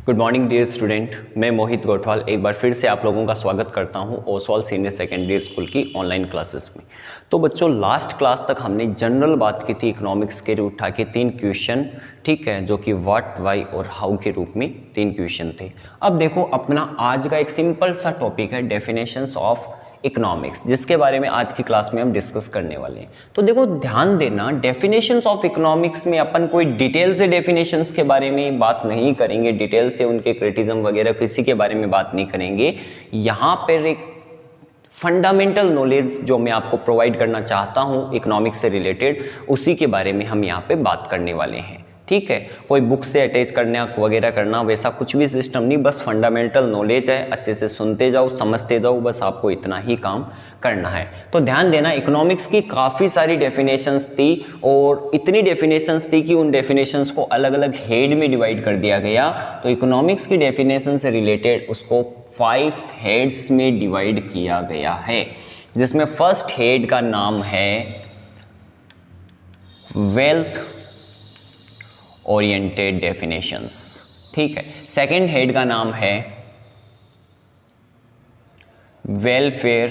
Good morning dear student, मैं मोहित गोठवाल एक बार फिर से आप लोगों का स्वागत करता हूं ओसवाल सीनियर सेकेंडरी स्कूल की ऑनलाइन क्लासेस में। तो बच्चों, लास्ट क्लास तक हमने जनरल बात की थी इकोनॉमिक्स के उठा के 3 क्वेश्चन, ठीक है, जो कि व्हाट, वाई और हाउ के रूप में 3 क्वेश्चन थे। अब देखो, अपना आज का एक सिंपल सा टॉपिक है डेफिनेशंस ऑफ इकोनॉमिक्स, जिसके बारे में आज की क्लास में हम डिस्कस करने वाले हैं। तो देखो, ध्यान देना, डेफिनेशंस ऑफ इकोनॉमिक्स में अपन कोई डिटेल से डेफिनेशंस के बारे में बात नहीं करेंगे, डिटेल से उनके क्रिटिज्म वगैरह किसी के बारे में बात नहीं करेंगे। यहाँ पर एक फंडामेंटल नॉलेज जो मैं आपको प्रोवाइड करना चाहता हूँ इकोनॉमिक्स से रिलेटेड, उसी के बारे में हम यहाँ पे बात करने वाले हैं, ठीक है। कोई बुक से अटैच करना वगैरह करना वैसा कुछ भी सिस्टम नहीं, बस फंडामेंटल नॉलेज है, अच्छे से सुनते जाओ, समझते जाओ, बस आपको इतना ही काम करना है। तो ध्यान देना, इकोनॉमिक्स की काफ़ी सारी डेफिनेशंस थी और इतनी डेफिनेशंस थी कि उन डेफिनेशंस को अलग अलग हेड में डिवाइड कर दिया गया। तो इकोनॉमिक्स की डेफिनेशन से रिलेटेड उसको 5 हेड्स में डिवाइड किया गया है, जिसमें फर्स्ट हेड का नाम है वेल्थ ओरिएंटेड डेफिनेशंस, ठीक है। सेकंड हेड का नाम है welfare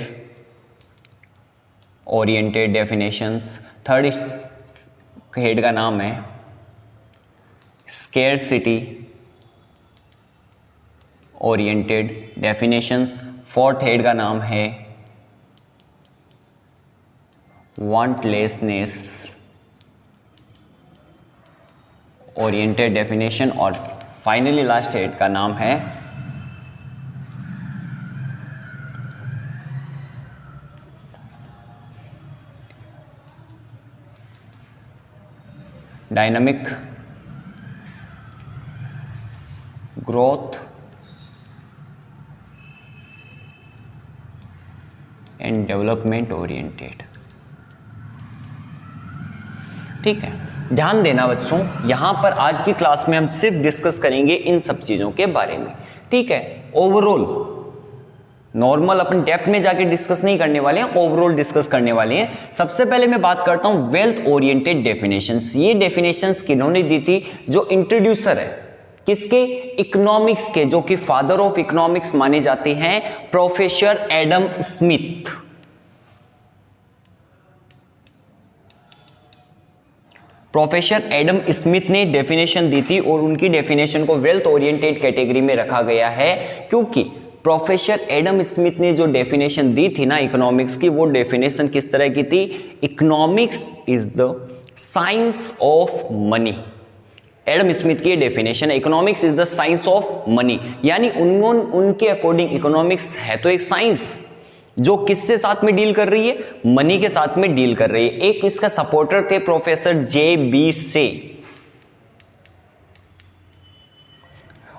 oriented definitions. Third head का नाम है scarcity oriented definitions. Fourth head का नाम है वांटलेसनेस ओरिएंटेड डेफिनेशन। और फाइनली लास्ट हेड का नाम है dynamic growth and development oriented, ठीक है। ध्यान देना बच्चों, यहां पर आज की क्लास में हम सिर्फ डिस्कस करेंगे इन सब चीजों के बारे में, ठीक है। ओवरऑल नॉर्मल अपन डेप्थ में जाके डिस्कस नहीं करने वाले हैं, ओवरऑल डिस्कस करने वाले हैं। सबसे पहले मैं बात करता हूं वेल्थ ओरिएंटेड डेफिनेशंस। ये डेफिनेशंस किन्होंने दी थी? जो इंट्रोड्यूसर है किसके? इकोनॉमिक्स के, जो कि फादर ऑफ इकोनॉमिक्स माने जाते हैं, professor Adam Smith. Professor Adam Smith ने डेफिनेशन दी थी और उनकी डेफिनेशन को वेल्थ ओरिएंटेड कैटेगरी में रखा गया है, क्योंकि प्रोफेसर एडम स्मिथ ने जो डेफिनेशन दी थी ना इकोनॉमिक्स की, वो डेफिनेशन किस तरह की थी? Economics is the science of money. Adam Smith की डेफिनेशन है, economics is the science of money, यानी उनके अकॉर्डिंग इकोनॉमिक्स है तो एक साइंस जो किससे साथ में डील कर रही है? मनी के साथ में डील कर रही है। एक इसका सपोर्टर थे प्रोफेसर जे.बी. से।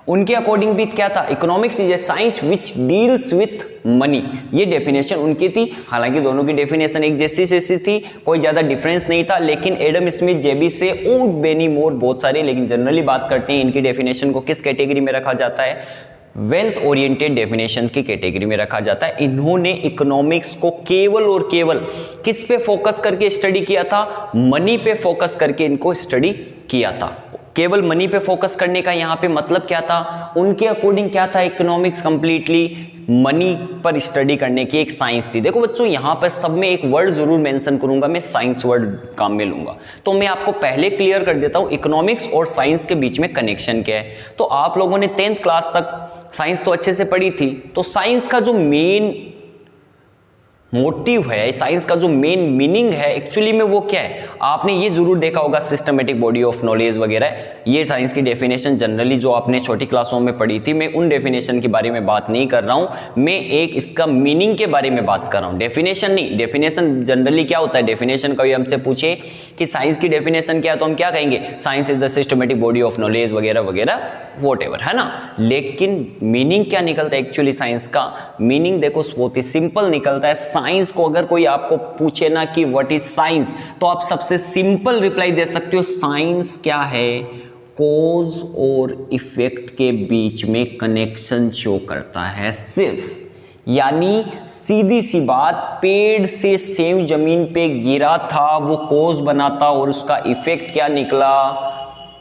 उनके अकॉर्डिंग भी क्या था? Economics is a science which deals with money. ये डेफिनेशन उनकी थी। हालांकि दोनों की डेफिनेशन एक जैसी थी, कोई ज्यादा डिफरेंस नहीं था, लेकिन एडम स्मिथ, जे.बी. से और बेनी मोर बहुत सारे, लेकिन जनरली बात करते हैं इनकी डेफिनेशन को किस कैटेगरी में रखा जाता है? वेल्थ ओरिएंटेड डेफिनेशन की कैटेगरी में रखा जाता है। इन्होंने इकोनॉमिक्स को केवल और केवल किस पे फोकस करके स्टडी किया था? मनी पे फोकस करके इनको स्टडी किया था। केवल मनी पे फोकस करने का यहाँ पे मतलब क्या था? उनके अकॉर्डिंग क्या था? इकोनॉमिक्स कंप्लीटली मनी पर स्टडी करने की एक साइंस थी। देखो बच्चों, यहाँ पर सब में एक वर्ड जरूर मेंशन करूंगा, मैं साइंस वर्ड काम में लूंगा। तो मैं आपको पहले क्लियर कर देता हूँ इकोनॉमिक्स और साइंस के बीच में कनेक्शन क्या है। तो आप लोगों ने 10th क्लास तक साइंस तो अच्छे से पढ़ी थी, तो साइंस का जो मेन मोटिव है, साइंस का जो मेन मीनिंग है एक्चुअली में वो क्या है? आपने ये जरूर देखा होगा, सिस्टमेटिक बॉडी ऑफ नॉलेज वगैरह, ये साइंस की डेफिनेशन जनरली जो आपने छोटी क्लासों में पढ़ी थी। मैं उन डेफिनेशन के बारे में बात नहीं कर रहा हूं, मैं एक इसका मीनिंग के बारे में बात कर रहा हूं, डेफिनेशन नहीं। डेफिनेशन जनरली क्या होता है? डेफिनेशन कभी हमसे पूछे कि साइंस की डेफिनेशन क्या है, तो हम क्या कहेंगे? Science is the systematic body of knowledge वगैरह वगैरह, व्हाटएवर, है ना। लेकिन मीनिंग क्या निकलता है एक्चुअली साइंस का? मीनिंग देखो बहुत ही सिंपल निकलता है। साइंस को अगर कोई आपको पूछे ना कि व्हाट इज साइंस, तो आप सबसे सिंपल रिप्लाई दे सकते हो, साइंस क्या है? कॉज और इफेक्ट के बीच में कनेक्शन शो करता है सिर्फ। यानी सीधी सी बात, पेड़ से सेब जमीन पे गिरा था, वो कॉज बना था और उसका इफेक्ट क्या निकला?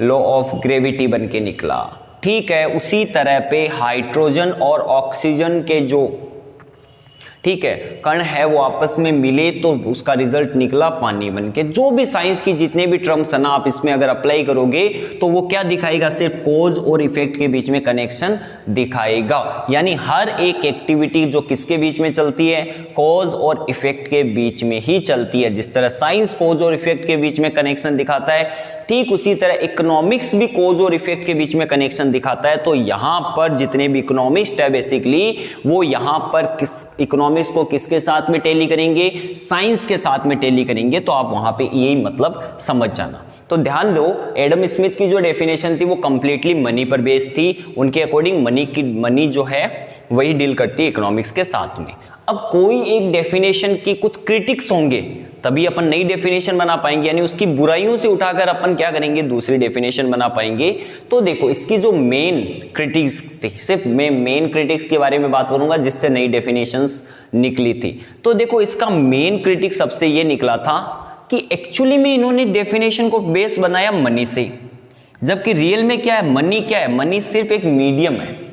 लॉ ऑफ ग्रेविटी बन के निकला। ठीक है, उसी तरह पे हाइड्रोजन और ऑक्सीजन के जो ठीक है कण है वो आपस में मिले तो उसका रिजल्ट निकला पानी बन के। जो भी साइंस की जितने भी टर्म्स है ना आप इसमें अगर अप्लाई करोगे तो वो क्या दिखाएगा, सिर्फ कोज और इफेक्ट के बीच में कनेक्शन दिखाएगा। यानी हर एक एक्टिविटी जो किसके बीच में चलती है, कोज और इफेक्ट के बीच में ही चलती है। जिस तरह साइंस कोज और इफेक्ट के बीच में कनेक्शन दिखाता है, ठीक उसी तरह इकोनॉमिक्स भी कोज और इफेक्ट के बीच में कनेक्शन दिखाता है। तो यहां पर जितने भी इकोनॉमिस्ट है बेसिकली वो यहां पर किस इकोनॉमिक्स को किसके साथ में टैली करेंगे, साइंस के साथ में टैली करेंगे। तो आप वहां पे यही मतलब समझ जाना। तो ध्यान दो, एडम स्मिथ की जो डेफिनेशन थी वो कंप्लीटली मनी पर बेस्ड थी। उनके अकॉर्डिंग मनी जो है वही डील करती है इकोनॉमिक्स के साथ में। अब कोई एक डेफिनेशन की कुछ क्रिटिक्स होंगे तभी अपन नई डेफिनेशन बना पाएंगे, यानी उसकी बुराइयों से उठाकर अपन क्या करेंगे, दूसरी डेफिनेशन बना पाएंगे। तो देखो इसकी जो मेन क्रिटिक्स थी, सिर्फ मैं मेन क्रिटिक्स के बारे में बात करूंगा जिससे नई डेफिनेशंस निकली थी। तो देखो इसका मेन क्रिटिक सबसे ये निकला था कि एक्चुअली में इन्होंने डेफिनेशन को बेस बनाया मनी से, जबकि रियल में क्या है, मनी क्या है, मनी सिर्फ एक मीडियम है।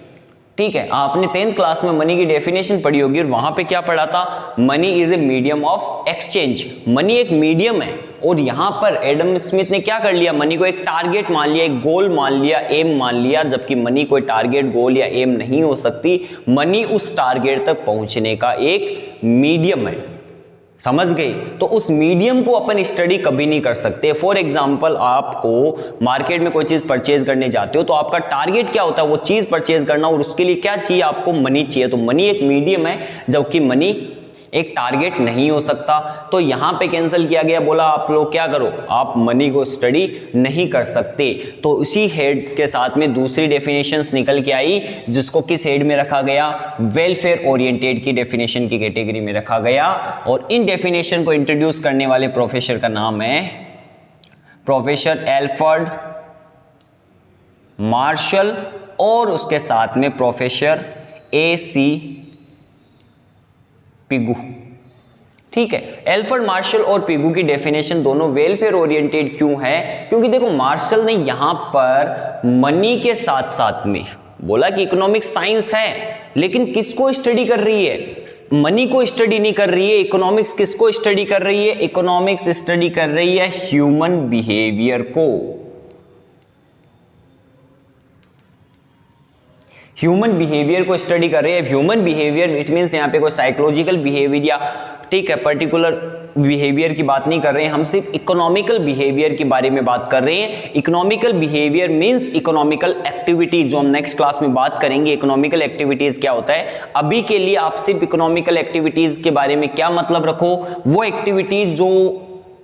ठीक है, आपने 10th क्लास में मनी की डेफिनेशन पढ़ी होगी और वहां पे क्या पढ़ा था, money is a medium of exchange. Money एक मीडियम है और यहां पर एडम स्मिथ ने क्या कर लिया, मनी को एक टारगेट मान लिया, एक गोल मान लिया, एम मान लिया, जबकि मनी कोई टारगेट, गोल या एम नहीं हो सकती। मनी उस टारगेट तक पहुंचने का एक मीडियम है। समझ गए? तो उस मीडियम को अपन स्टडी कभी नहीं कर सकते। फॉर एग्जाम्पल आपको मार्केट में कोई चीज परचेज करने जाते हो तो आपका टारगेट क्या होता है, वो चीज परचेज करना, और उसके लिए क्या चाहिए, आपको मनी चाहिए। तो मनी एक मीडियम है जबकि मनी एक टारगेट नहीं हो सकता। तो यहां पे कैंसिल किया गया, बोला आप लोग क्या करो, आप मनी को स्टडी नहीं कर सकते। तो उसी हेड के साथ में दूसरी डेफिनेशंस निकल के आई जिसको किस हेड में रखा गया, वेलफेयर ओरिएंटेड की डेफिनेशन की कैटेगरी में रखा गया। और इन डेफिनेशन को इंट्रोड्यूस करने वाले प्रोफेसर का नाम है प्रोफेसर एल्फ्रेड मार्शल और उसके साथ में प्रोफेसर AC पिगू। ठीक है, एल्फ्रेड मार्शल और पिगू की डेफिनेशन दोनों वेलफेयर ओरिएंटेड क्यों है, क्योंकि देखो मार्शल ने यहां पर मनी के साथ साथ में बोला कि इकोनॉमिक्स साइंस है, लेकिन किसको स्टडी कर रही है, मनी को स्टडी नहीं कर रही है। इकोनॉमिक्स किसको स्टडी कर रही है, इकोनॉमिक्स स्टडी कर रही है ह्यूमन बिहेवियर को। ह्यूमन बिहेवियर को स्टडी कर रहे हैं। ह्यूमन बिहेवियर इट मींस यहाँ पे कोई साइकोलॉजिकल बिहेवियर या ठीक है पर्टिकुलर बिहेवियर की बात नहीं कर रहे हैं, हम सिर्फ इकोनॉमिकल बिहेवियर के बारे में बात कर रहे हैं। Economical behaviour means economical activity, जो हम नेक्स्ट क्लास में बात करेंगे। इकोनॉमिकल एक्टिविटीज क्या होता है, अभी के लिए आप सिर्फ इकोनॉमिकल एक्टिविटीज के बारे में क्या मतलब रखो, वो एक्टिविटीज जो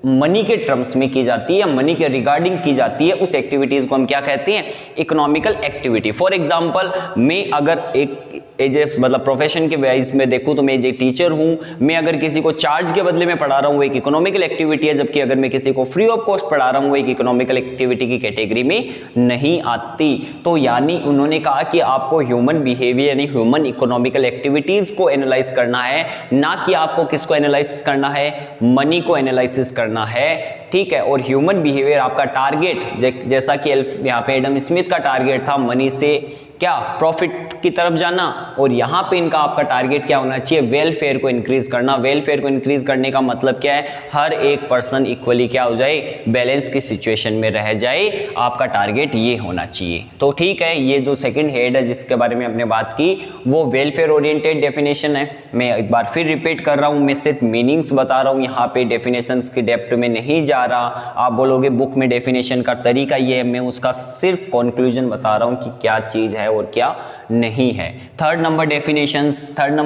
मनी के टर्म्स में की जाती है या मनी के रिगार्डिंग की जाती है, उस एक्टिविटीज को हम क्या कहते हैं, इकोनॉमिकल एक्टिविटी। फॉर एग्जांपल मैं अगर एक एज ए मतलब प्रोफेशन के वाइज में देखूं तो मैं एज ए टीचर हूं, मैं अगर किसी को चार्ज के बदले में पढ़ा रहा हूं, एक इकोनॉमिकल एक्टिविटी है, जबकि अगर मैं किसी को फ्री ऑफ कॉस्ट पढ़ा रहा हूं, एक इकोनॉमिकल एक्टिविटी की कैटेगरी में नहीं आती। तो यानी उन्होंने कहा कि आपको ह्यूमन बिहेवियर यानी ह्यूमन इकोनॉमिकल एक्टिविटीज को एनालाइज करना है, ना कि आपको किसको एनालाइज करना है, मनी को एनालिसिस करना है। ठीक है, और ह्यूमन बिहेवियर आपका टारगेट, जैसा कि यहाँ पे एडम स्मिथ का टारगेट था मनी से क्या प्रॉफिट की तरफ जाना, और यहाँ पे इनका आपका टारगेट क्या होना चाहिए, वेलफेयर को इंक्रीज करना। वेलफेयर को इंक्रीज करने का मतलब क्या है, हर एक पर्सन इक्वली क्या हो जाए, बैलेंस की सिचुएशन में रह जाए, आपका टारगेट ये होना चाहिए। तो ठीक है, ये जो सेकंड हेड है जिसके बारे में हमने बात की वो वेलफेयर ओरिएंटेड डेफिनेशन है। मैं एक बार फिर रिपीट कर रहा हूँ, मैं सिर्फ मीनिंग्स बता रहा हूँ, यहाँ पे डेफिनेशन की डेप्थ में नहीं जा रहा। आप बोलोगे बुक में डेफिनेशन का तरीका ये है, मैं उसका सिर्फ कंक्लूजन बता रहा हूँ कि क्या चीज है और क्या नहीं है। थर्ड नंबर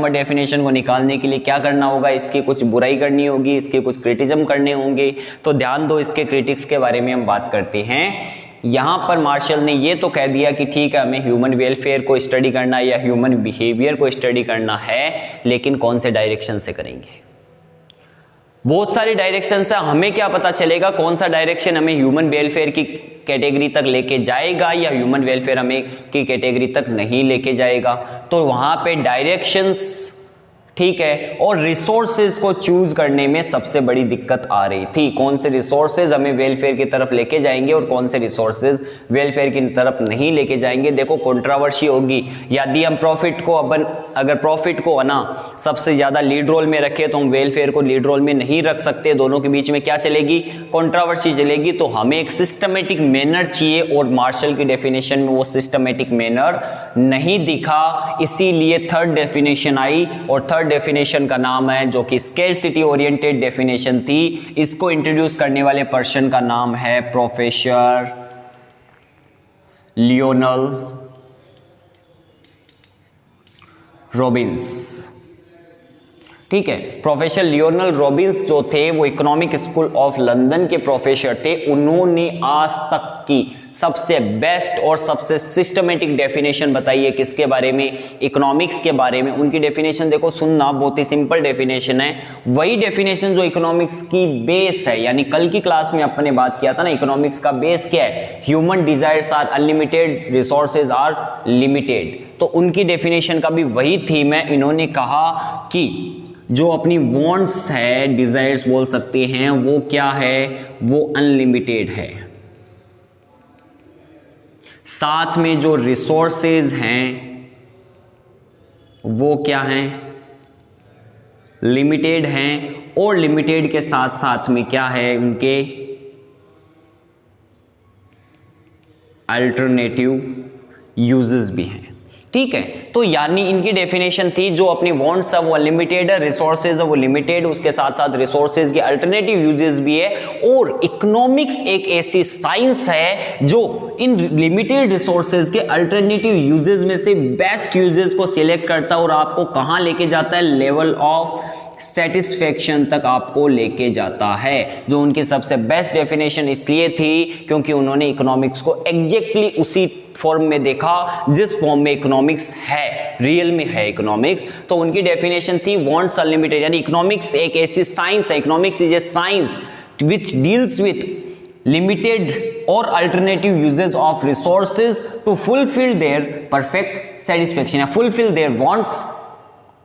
डेफिनेशन को निकालने के लिए क्या करना होगा, इसकी कुछ बुराई करनी होगी, इसके कुछ क्रिटिज्म करने होंगे। तो ध्यान दो, इसके क्रिटिक्स के बारे में हम बात करते हैं। यहां पर मार्शल ने ये तो कह दिया कि ठीक है हमें ह्यूमन वेलफेयर को स्टडी करना है या ह्यूमन बिहेवियर को स्टडी करना है, लेकिन कौन से डायरेक्शन से करेंगे। बहुत सारे डायरेक्शन है, हमें क्या पता चलेगा कौन सा डायरेक्शन हमें ह्यूमन वेलफेयर की कैटेगरी तक लेके जाएगा या ह्यूमन वेलफेयर हमें की कैटेगरी तक नहीं लेके जाएगा। तो वहां पे डायरेक्शंस ठीक है। और रिसोर्सेज को चूज करने में सबसे बड़ी दिक्कत आ रही थी, कौन से रिसोर्सेज हमें वेलफेयर की तरफ लेके जाएंगे और कौन से रिसोर्सेज वेलफेयर की तरफ नहीं लेके जाएंगे। देखो कंट्रोवर्सी होगी, यदि हम प्रॉफिट को अगर प्रॉफिट को ना सबसे ज्यादा लीड रोल में रखे तो हम वेलफेयर को लीड रोल में नहीं रख सकते, दोनों के बीच में क्या चलेगी, कंट्रोवर्सी चलेगी। तो हमें एक सिस्टमेटिक मैनर चाहिए और मार्शल की डेफिनेशन में वो सिस्टमेटिक मैनर नहीं दिखा, इसीलिए थर्ड डेफिनेशन आई और थर्ड डेफिनेशन का नाम है जो कि स्कैरसिटी ओरिएंटेड डेफिनेशन थी। इसको इंट्रोड्यूस करने वाले पर्सन का नाम है प्रोफेसर लियोनल रॉबिन्स। ठीक है, प्रोफेसर लियोनल रॉबिन्स जो थे वो इकोनॉमिक स्कूल ऑफ लंदन के प्रोफेसर थे। उन्होंने आज तक की सबसे बेस्ट और सबसे सिस्टमेटिक डेफिनेशन बताई है किसके बारे में, इकोनॉमिक्स के बारे में। उनकी डेफिनेशन देखो, सुनना, बहुत ही सिंपल डेफिनेशन है, वही डेफिनेशन जो इकोनॉमिक्स की बेस है। यानी कल की क्लास में अपने बात किया था ना, इकोनॉमिक्स का बेस क्या है, human desires are unlimited, resources are limited. तो उनकी डेफिनेशन का भी वही थीम है। इन्होंने कहा कि जो अपनी वांट्स है, डिजायर्स बोल सकते हैं, वो क्या है, वो अनलिमिटेड है। साथ में जो रिसोर्सेज हैं वो क्या हैं, लिमिटेड हैं। और लिमिटेड के साथ साथ में क्या है, उनके अल्टरनेटिव यूजेस भी हैं। ठीक है, तो यानी इनकी डेफिनेशन थी जो अपनी वांट्स है वो अनलिमिटेड है, रिसोर्सेज है वो लिमिटेड, उसके साथ साथ रिसोर्सेज के अल्टरनेटिव यूजेस भी है। और इकोनॉमिक्स एक ऐसी साइंस है जो इन लिमिटेड रिसोर्सेज के अल्टरनेटिव यूजेस में से बेस्ट यूजेस को सिलेक्ट करता है और आपको कहां लेके जाता है, लेवल ऑफ सेटिस्फेक्शन तक आपको लेके जाता है। जो उनकी सबसे बेस्ट डेफिनेशन इसलिए थी क्योंकि उन्होंने इकोनॉमिक्स को एग्जैक्टली उसी फॉर्म में देखा जिस फॉर्म में इकोनॉमिक्स है, रियल में है इकोनॉमिक्स। तो उनकी डेफिनेशन थी वांट्स अनलिमिटेड, यानी इकोनॉमिक्स एक ऐसी साइंस है, economics is a science which deals with limited or alternative uses of resources to fulfill their perfect satisfaction, fulfill their wants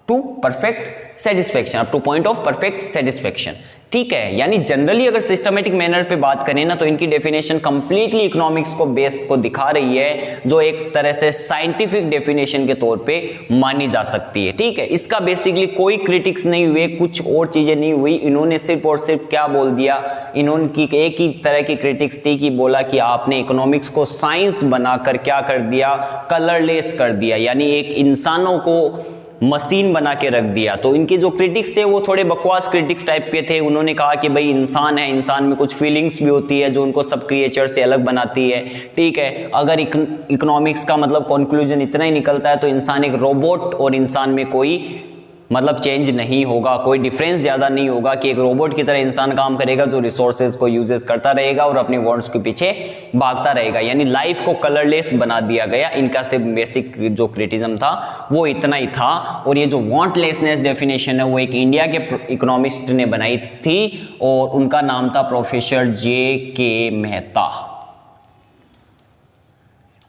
to perfect satisfaction, up to point of perfect satisfaction। ठीक है, यानी generally अगर systematic manner पे बात करें ना तो इनकी डेफिनेशन कंप्लीटली इकोनॉमिक्स को बेस्ड को दिखा रही है, जो एक तरह से साइंटिफिक डेफिनेशन के तौर पे मानी जा सकती है। ठीक है, इसका बेसिकली कोई क्रिटिक्स नहीं हुए, कुछ और चीजें नहीं हुई, इन्होंने सिर्फ और सिर्फ क्या बोल दिया, इन्होंने एक ही तरह की क्रिटिक्स थी कि बोला कि आपने इकोनॉमिक्स को साइंस बनाकर क्या कर दिया, कलरलेस कर दिया, यानी एक इंसानों को मशीन बना के रख दिया। तो इनके जो क्रिटिक्स थे वो थोड़े बकवास क्रिटिक्स टाइप के थे। उन्होंने कहा कि भाई इंसान है, इंसान में कुछ फीलिंग्स भी होती है जो उनको सब क्रिएचर से अलग बनाती है। ठीक है, अगर इकोनॉमिक्स का मतलब कंक्लूजन इतना ही निकलता है तो इंसान एक रोबोट और इंसान में कोई मतलब चेंज नहीं होगा, कोई डिफरेंस ज़्यादा नहीं होगा कि एक रोबोट की तरह इंसान काम करेगा जो रिसोर्सेज को यूजेस करता रहेगा और अपने वांट्स के पीछे भागता रहेगा। यानी लाइफ को कलरलेस बना दिया गया। इनका सिर्फ बेसिक जो क्रिटिज्म था वो इतना ही था। और ये जो वांटलेसनेस डेफिनेशन है वो एक इंडिया के इकोनॉमिस्ट ने बनाई थी और उनका नाम था प्रोफेसर जे.के. मेहता।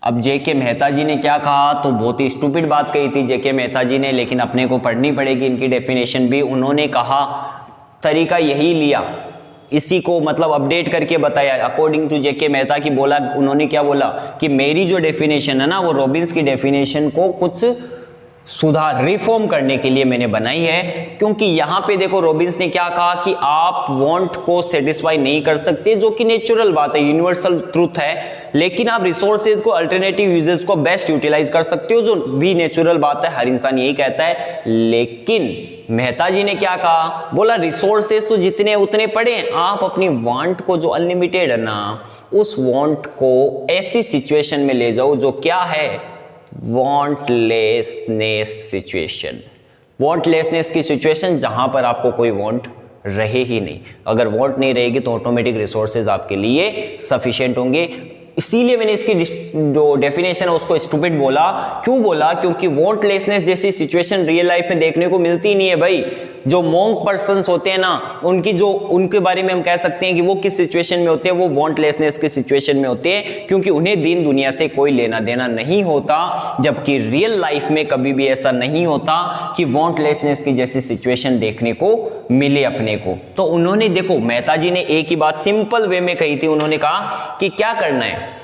अब जे.के. मेहता जी ने क्या कहा, तो बहुत ही स्टूपिड बात कही थी जे.के. मेहता जी ने, लेकिन अपने को पढ़नी पड़ेगी इनकी डेफिनेशन भी। उन्होंने कहा, तरीका यही लिया, इसी को मतलब अपडेट करके बताया अकॉर्डिंग टू जे.के. मेहता की। बोला, उन्होंने क्या बोला कि मेरी जो डेफिनेशन है ना वो रॉबिन्स की डेफिनेशन को कुछ सुधार, रिफॉर्म करने के लिए मैंने बनाई है। क्योंकि यहां पे देखो रॉबिन्स ने क्या कहा कि आप वांट को सेटिस्फाई नहीं कर सकते, जो कि नेचुरल बात है, यूनिवर्सल ट्रूथ है, लेकिन आप रिसोर्सेज को, अल्टरनेटिव यूजेस को बेस्ट यूटिलाइज कर सकते हो, जो भी नेचुरल बात है, हर इंसान यही कहता है। लेकिन मेहता जी ने क्या कहा, बोला रिसोर्सेज तो जितने उतने पड़े, आप अपनी वांट को जो अनलिमिटेड है ना, उस वांट को ऐसी सिचुएशन में ले जाओ जो क्या है, वांटलेसनेस सिचुएशन। वांटलेसनेस की सिचुएशन जहां पर आपको कोई वांट रहे ही नहीं। अगर वांट नहीं रहेगी तो ऑटोमेटिक रिसोर्सेज आपके लिए सफिशिएंट होंगे। इसीलिए मैंने इसकी जो डेफिनेशन है उसको स्टूपिड बोला। क्यों बोला? क्योंकि वांटलेसनेस जैसी सिचुएशन रियल लाइफ में देखने को मिलती नहीं है भाई। जो मोंक पर्सन्स होते हैं ना, उनके बारे में हम कह सकते हैं कि वो किस सिचुएशन में होते हैं, वो वांटलेसनेस के सिचुएशन में होते हैं, क्योंकि उन्हें दीन दुनिया से कोई लेना देना नहीं होता। जबकि रियल लाइफ में कभी भी ऐसा नहीं होता कि वांटलेसनेस की जैसी सिचुएशन देखने को मिले अपने को। तो उन्होंने देखो, मेहता जी ने एक ही बात सिंपल वे में कही थी। उन्होंने कहा कि क्या करना है,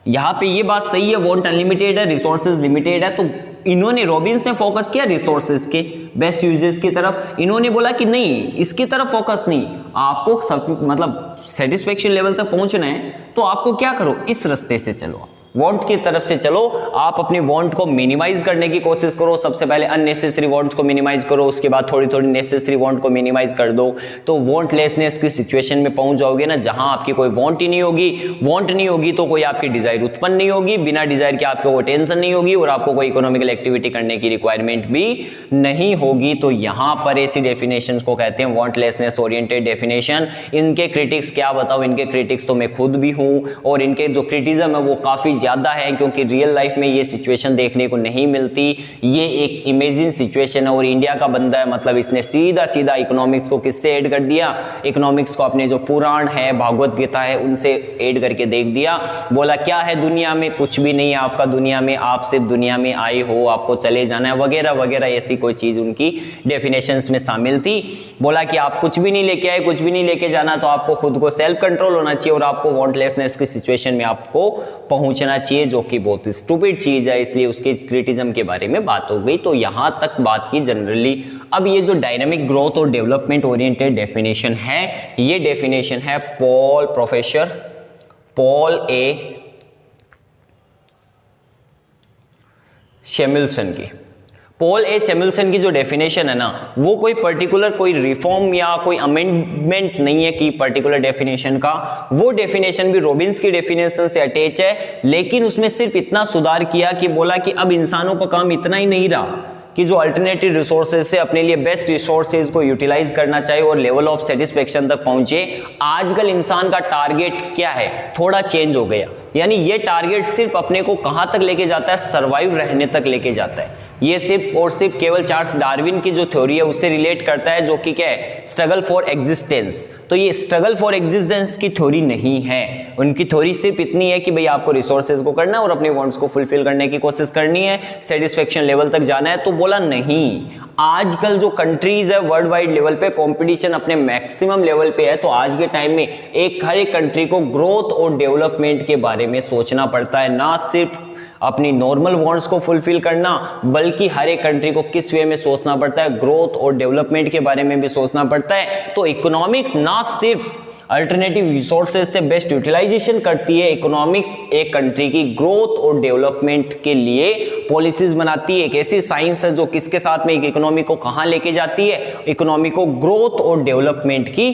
यहां पे ये बात सही है, वांट अनलिमिटेड है, रिसोर्सेज लिमिटेड है। तो इन्होंने, रॉबिन्स ने फोकस किया रिसोर्सेज के बेस्ट यूजेस की तरफ। इन्होंने बोला कि नहीं, इसकी तरफ फोकस नहीं, आपको सब मतलब सेटिस्फेक्शन लेवल तक पहुंचना है तो आपको क्या करो, इस रास्ते से चलो, वांट की तरफ से चलो। आप अपने वांट को मिनिमाइज करने की कोशिश करो। सबसे पहले अननेसेसरी वांट्स को मिनिमाइज करो, उसके बाद थोड़ी थोड़ी नेसेसरी वांट को मिनिमाइज कर दो। तो वांटलेसनेस की सिचुएशन में पहुंच जाओगे ना, जहां आपकी कोई वांट ही नहीं होगी। वांट नहीं होगी तो कोई आपकी डिजायर उत्पन्न नहीं होगी, बिना डिजायर के आपको कोई टेंशन नहीं होगी और आपको कोई इकोनॉमिकल एक्टिविटी करने की रिक्वायरमेंट भी नहीं होगी। तो यहां पर ऐसी डेफिनेशंस को कहते हैं वांटलेसनेस ओरिएंटेड डेफिनेशन। इनके क्रिटिक्स क्या बताओ, इनके क्रिटिक्स तो मैं खुद भी हूं और इनके जो क्रिटिसिज्म है वो काफी ज्यादा है, क्योंकि रियल लाइफ में ये सिचुएशन देखने को नहीं मिलती। ये एक इमेजिन सिचुएशन है और इंडिया का बंदा है, मतलब इसने सीधा सीधा इकोनॉमिक्स को किससे ऐड कर दिया, इकोनॉमिक्स को अपने जो पुराण है, भागवत गीता है, उनसे ऐड करके देख दिया। बोला क्या है दुनिया में, कुछ भी नहीं है आपका दुनिया में, आप सिर्फ दुनिया में आए हो, आपको चले जाना है, वगैरह वगैरह, ऐसी कोई चीज उनकी डेफिनेशंस में शामिल थी। बोला कि आप कुछ भी नहीं लेके आए, कुछ भी नहीं लेके जाना, तो आपको खुद को सेल्फ कंट्रोल होना चाहिए और आपको वांटलेसनेस की सिचुएशन में आपको पहुंचना चाहिए, जो कि बहुत स्टूपिड चीज है। इसलिए उसके क्रिटिसिज्म के बारे में बात हो गई। तो यहां तक बात की जनरली। अब ये जो डायनामिक ग्रोथ और डेवलपमेंट ओरिएंटेड डेफिनेशन है, ये डेफिनेशन है प्रोफेसर पॉल ए सैमुएल्सन की। पॉल ए सैमुएल्सन की जो डेफिनेशन है ना, वो कोई पर्टिकुलर कोई रिफॉर्म या कोई अमेंडमेंट नहीं है कि पर्टिकुलर डेफिनेशन का। वो डेफिनेशन भी रॉबिन्स की डेफिनेशन से अटैच है, लेकिन उसमें सिर्फ इतना सुधार किया कि बोला कि अब इंसानों का काम इतना ही नहीं रहा कि जो अल्टरनेटिव रिसोर्सेज से अपने लिए बेस्ट रिसोर्सेज को यूटिलाइज करना चाहिए और लेवल ऑफ सेटिस्फेक्शन तक पहुंचे। आजकल इंसान का टारगेट क्या है, थोड़ा चेंज हो गया। यानी ये टारगेट सिर्फ अपने को कहां तक लेके जाता है, सर्वाइव रहने तक लेके जाता है। ये सिर्फ और सिर्फ केवल चार्ल्स डार्विन की जो थ्योरी है उससे रिलेट करता है, जो कि क्या है, स्ट्रगल फॉर एग्जिस्टेंस। तो ये स्ट्रगल फॉर एग्जिस्टेंस की थ्योरी नहीं है। उनकी थ्योरी सिर्फ इतनी है कि भाई आपको रिसोर्सेज को करना है और अपने वांट्स को फुलफिल करने की कोशिश करनी है, सेटिस्फेक्शन लेवल तक जाना है। तो बोला नहीं, आजकल जो कंट्रीज है वर्ल्ड वाइड लेवल पे कंपटीशन अपने मैक्सिमम लेवल पे है। तो आज के टाइम में हर एक कंट्री को ग्रोथ और डेवलपमेंट के बारे में सोचना पड़ता है, ना सिर्फ अपनी नॉर्मल वांट्स को फुलफिल करना, बल्कि हर एक कंट्री को किस वे में सोचना पड़ता है, ग्रोथ और डेवलपमेंट के बारे में भी सोचना पड़ता है। तो इकोनॉमिक्स ना सिर्फ अल्टरनेटिव रिसोर्सेज से बेस्ट यूटिलाइजेशन करती है, इकोनॉमिक्स एक कंट्री की ग्रोथ और डेवलपमेंट के लिए पॉलिसीज बनाती है। एक ऐसी साइंस है जो किसके साथ में इकोनॉमी को कहां लेके जाती है, इकोनॉमी को ग्रोथ और डेवलपमेंट की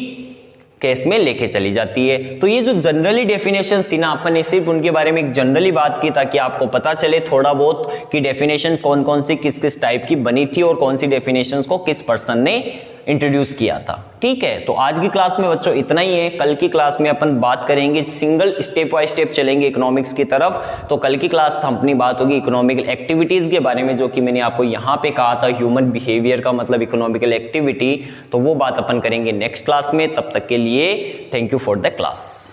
केस में लेके चली जाती है। तो ये जो जनरली डेफिनेशंस थी ना, अपन ने सिर्फ उनके बारे में एक जनरली बात की ताकि आपको पता चले थोड़ा बहुत कि डेफिनेशन कौन कौन सी किस किस टाइप की बनी थी और कौन सी डेफिनेशंस को किस पर्सन ने इंट्रोड्यूस किया था। ठीक है, तो आज की क्लास में बच्चों इतना ही है। कल की क्लास में अपन बात करेंगे, सिंगल स्टेप बाय स्टेप चलेंगे इकोनॉमिक्स की तरफ। तो कल की क्लास अपनी बात होगी इकोनॉमिकल एक्टिविटीज के बारे में, जो कि मैंने आपको यहाँ पे कहा था ह्यूमन बिहेवियर का मतलब इकोनॉमिकल एक्टिविटी। तो वो बात अपन करेंगे नेक्स्ट क्लास में। तब तक के लिए thank you for the class.